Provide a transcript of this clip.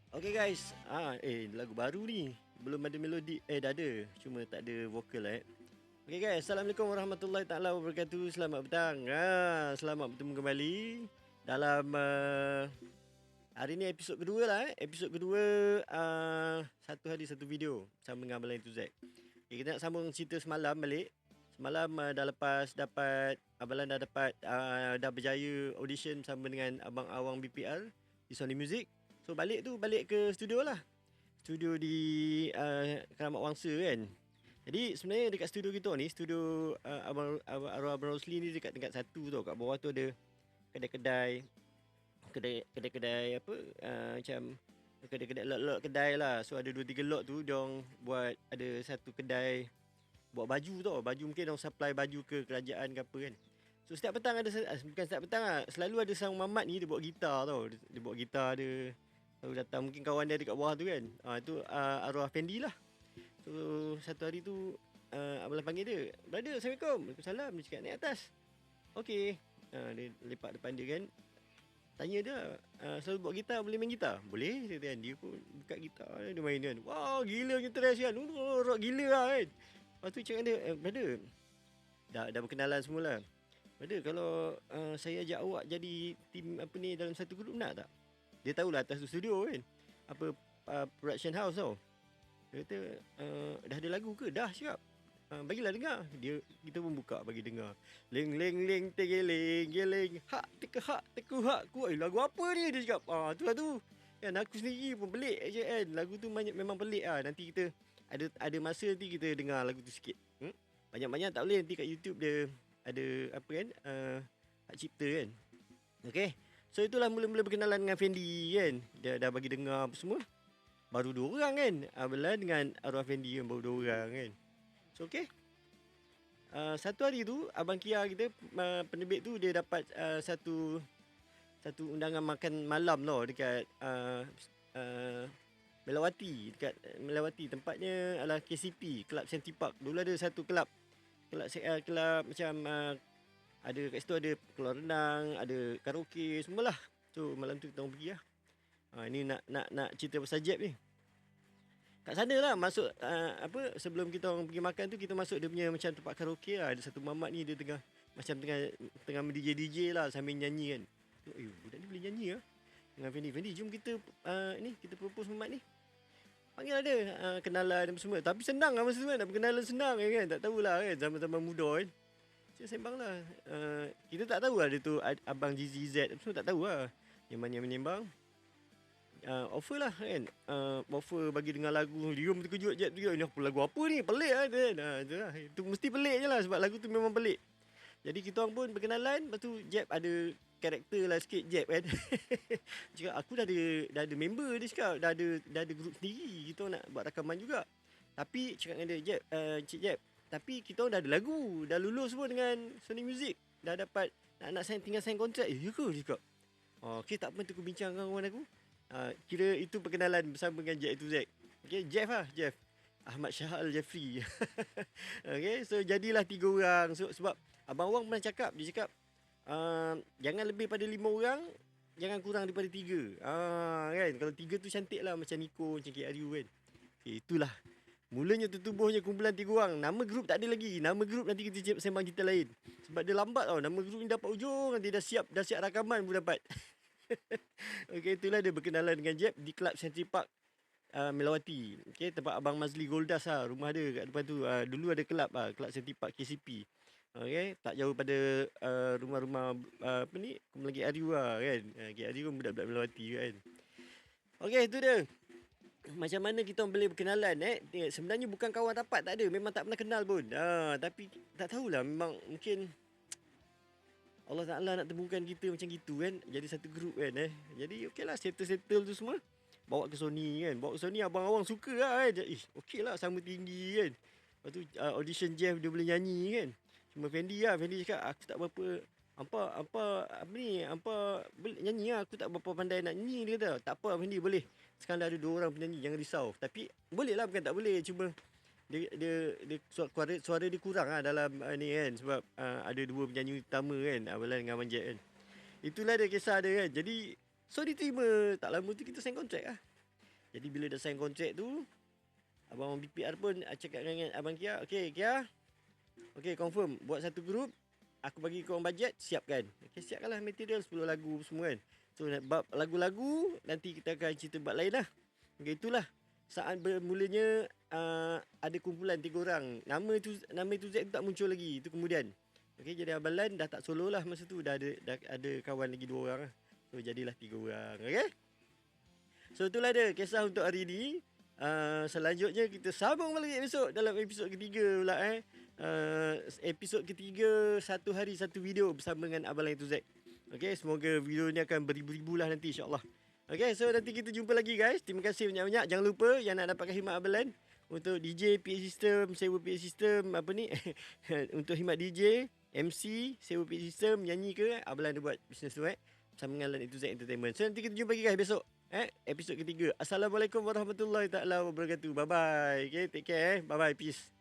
Okay guys, lagu baru ni. Belum ada melodi, dah ada. Cuma tak ada vokal Okay guys, Assalamualaikum warahmatullahi taala wabarakatuh. Selamat petang. Selamat bertemu kembali dalam hari ni episod kedua lah. Episod kedua, satu hari satu video sama dengan Abang Lain tu Zack. Okay, kita nak sambung cerita semalam balik. Semalam dah lepas dapat Abang Lan dah dapat dah berjaya audition sama dengan Abang Awang BPR di Sony Music. So balik ke studio lah. Studio di Keramat Wangsa kan. Jadi sebenarnya dekat studio kita ni, studio Abang Rosli ni dekat tingkat 1 tau. Kat bawah tu ada kedai-kedai apa macam kedai-kedai lot kedai lah. So ada 2-3 lot tu diorang buat, ada satu kedai buat baju tau. Baju mungkin diorang supply baju ke kerajaan ke apa kan. So setiap petang ada, bukan setiap petang lah, selalu ada sang mamat ni dia bawa gitar tau. Dia bawa gitar dia baru datang, mungkin kawan dia dekat bawah tu kan. Itu arwah Fendi lah. So satu hari tu Abang panggil dia, "Brother, Assalamualaikum." Waalaikumsalam. Dia cakap, "Naik atas." Okey. Dia lepak depan dia kan. Tanya dia, "Selalu bawa gitar, boleh main gitar?" "Boleh," dia kata kan. Dia pun buka gitar, dia main kan. Wah, gila interest kan. Rock gila lah kan. Lepas tu cakap dia, "Brother," dah berkenalan semula. "Brother, kalau saya ajak awak jadi tim apa ni dalam satu grup nak tak?" Dia tahulah atas tu studio kan. Apa production house tau. Dia kata, "Dah ada lagu ke?" "Dah," cakap. "Bagilah dengar." Kita pun buka bagi dengar. Ling ling ling tegeling geling hak teku hak ku. Lagu apa ni, dia cakap. Tu lah tu. Kan aku sendiri pun pelik je kan. Lagu tu memang pelik lah. Nanti kita ada masa nanti kita dengar lagu tu sikit. Banyak-banyak tak boleh, nanti kat YouTube dia ada apa kan, hak cipta kan. Okay. So itulah mula-mula berkenalan dengan Fendi kan. Dia dah bagi dengar apa semua. Baru 2 orang kan. Abang Lan dengan arwah Fendi kan, baru 2 orang kan. So okay. Satu hari tu Abang Kia kita, penerbit tu, dia dapat satu undangan makan malam tau dekat Melawati. Dekat Melawati, tempatnya adalah KCP, Club Senti Park. Dulu ada satu kelab macam ada kat situ, ada keluar renang, ada karaoke, semualah. So malam tu kita orang pergi lah. Ini nak cerita pasal Jeb ni. Kat sana lah masuk, sebelum kita orang pergi makan tu, kita masuk dia punya macam tempat karaoke lah. Ada satu mamat ni, dia tengah DJ lah sambil nyanyi kan. Budak ni boleh nyanyi lah. Dengan Fendi, "Jom kita kita propose mamat ni." Panggil lah dia, kenalan dan semua. Tapi senang lah masa tu kan, nak berkenalan senang kan. Tak tahulah kan, zaman-zaman muda kan. Saya sembang lah. Kita tak tahu lah dia tu Abang GZZ. Semua tak tahu lah. Yang mana menyembang. Offer lah kan. Offer bagi dengar lagu. Dia terkejut je. Ini lagu apa ni? Pelik lah kan. Itu mesti pelik je lah. Sebab lagu tu memang pelik. Jadi kita orang pun berkenalan. Lepas tu Jeb ada karakter lah sikit, Jeb kan. Cakap, "Aku dah ada member," dia cakap. Dah ada grup sendiri. Kita nak buat rakaman juga. Tapi cakap dengan dia, Cik Jeb, tapi kita orang dah ada lagu, dah lulus semua dengan Sony Music, dah dapat nak tinggal sign kontrak. Ya ke, dia cakap. Okay, tak apa, nanti aku bincang dengan kawan aku. Kira itu perkenalan bersama dengan Jack tu Zack. Okay, Jeff Ahmad Syahal Jeffrey. Okay, so jadilah 3 orang. So, sebab Abang Wang pernah cakap, dia cakap, jangan lebih pada 5 orang, jangan kurang daripada 3. Kan, kalau 3 tu cantik lah, macam Nico, macam KRU kan. Okay, itulah mulanya tertubuhnya kumpulan 3 orang. Nama grup tak ada lagi. Nama grup nanti kita sembang cerita lain. Sebab dia lambat tau. Nama grup ni dapat ujung, nanti dah siap rakaman pun dapat. Okay, itulah dia berkenalan dengan Jeb di Club Senti Park, Melawati. Okay, tempat Abang Mazli Goldas lah. Rumah dia kat depan tu. Dulu ada kelab lah, Club Senti Park KCP. Okay, tak jauh pada rumah-rumah apa ni, kumpulan KRU lah kan. KRU kan budak-budak Melawati kan. Okay, itu dia. Macam mana kita boleh berkenalan sebenarnya bukan kawan rapat, tak ada, memang tak pernah kenal pun. Tapi tak tahulah, memang mungkin Allah Ta'ala nak temukan kita macam gitu kan, jadi satu grup kan. Jadi okey lah, settle tu semua, bawa ke Sony kan. Bawa ke Sony, Abang Awang suka lah kan. Okey lah, sama tinggi kan. Lepas tu audition Jeff, dia boleh nyanyi kan. Cuma Fendi cakap, "Aku tak berapa boleh nyanyi lah, aku tak berapa pandai nak nyanyi." Dia kata, "Tak apa Fendi, boleh. Sekarang dah ada 2 orang penyanyi, jangan risau." Tapi boleh lah, bukan tak boleh. Cuma dia suara dia kurang lah dalam ni kan. Sebab ada 2 penyanyi utama kan, Abang Lan dengan Abang Jack kan. Itulah dia kisah dia kan. Jadi so diterima. Tak lama tu kita sign kontrak lah. Jadi bila dah sign kontrak tu, abang BPR pun cakap dengan abang Kia, okey Kia, okey confirm buat satu grup, aku bagi korang bajet, siapkan. Okey, siapkanlah material 10 lagu semua kan. So bab lagu-lagu nanti kita akan cerita bab lain lah. Okey, itulah saat bermulanya ada kumpulan 3 orang. Nama itu Z tu tak muncul lagi. Itu kemudian. Okey, jadi Abang Lan dah tak solo lah masa tu. Dah ada kawan lagi 2 orang lah. So jadilah 3 orang. Okey. So itulah dia kisah untuk hari ni. Selanjutnya kita sambung balik besok dalam episod ketiga pula episod ketiga, satu hari satu video bersama dengan Abang Lan itu Z. Okey, semoga video ni akan beribu-ribu lah nanti insya-Allah. Okay, so nanti kita jumpa lagi guys. Terima kasih banyak-banyak. Jangan lupa yang nak dapatkan khidmat Abang Lan untuk DJ, PA system, sewa PA system, apa ni untuk khidmat DJ, MC, sewa PA system, nyanyi ke, Abang Lan ada buat business tu sama dengan Lan itu Z Entertainment. So nanti kita jumpa lagi guys besok episod ketiga. Assalamualaikum warahmatullahi taala wabarakatuh. Bye bye. Okay, take care. Bye bye. Peace.